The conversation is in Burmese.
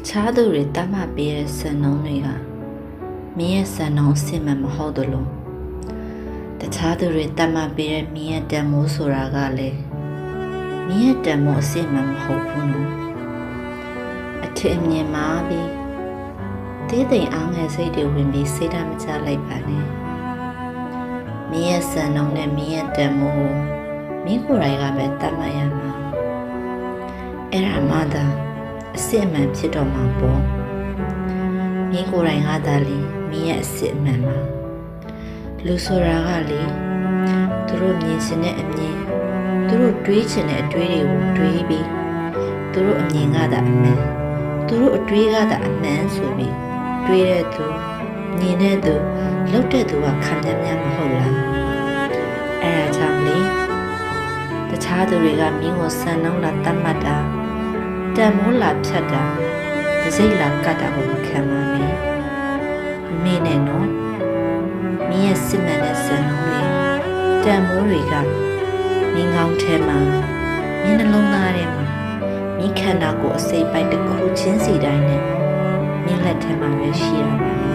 ခြားသူတွေတတ်မှတ်ပေးတဲ့စံနှုန်းတွေကမင်းရဲ့စံနှုန်းအစစ်မှန်မဟုတ်သလိုတခြားသူတွေတတ်မှတ်ပေးတဲ့မင်းရဲ့တန်မိုးဆိုတာကလည်းမင်းရဲ့တန်မိုးအစစ်မှန်မဟုတ်ဘူးနော်အထင်အမြင်မှာပြီးသေးသိမ်အားငယ်စိတ်တွေဝင်ပြီးစိတ်ဓာတ်မကျလိုက်ပါနဲ့မင်းရဲ့စံနှုန်းနဲ့မင်းရဲ့တန်မိုးကိုမင်းကိုယ်တိုင်ကပဲတတ်မှတ်ရမှာအဲ့ဒါမှသာအစစ်အမှန်ဖြစ်တော့မှာပေါ့မင်းကိုယ်တိုင်ကသာလေမင်းရဲ့အစစ်အမှန်ပါလူဆိုတာကလေသူတို့မြင်ချင်တဲ့အမြင်သူတို့တွေးချင်တဲ့အတွေးတွေကိုတွေးပြီးသူတို့အမြင်ကသာအမှန်သူတို့အတွေးကသာအမှန်ဆိုပြီးတွေးတဲ့သူမြင်တဲ့သူလုပ်တဲ့သူကခံရများမဟုတ်လားအဲ့ဒါကြောင့်လေတခြားသူတွေကမင်းကိုစံနှုန်းလာတတ်မှတ်တာတန်မိုးလာဖြတ်တာတစိမ့်လာကတ်တာကိုမခံပါနဲ့မင်းနဲ့နော်မင်းရဲ့စစ်မှန်တဲ့စံနှုန်းတွေတန်မိုးတွေကမင်းကောင်းထဲမှာမင်းနှလုံးသားထဲမှာမင်းခန္ဓာကိုယ်အစိပ်ပိုင်းတစ်ခုချင်းစီတိုင်းနဲ့မင်းလက်ထဲမှာပဲရှိရပါမယ်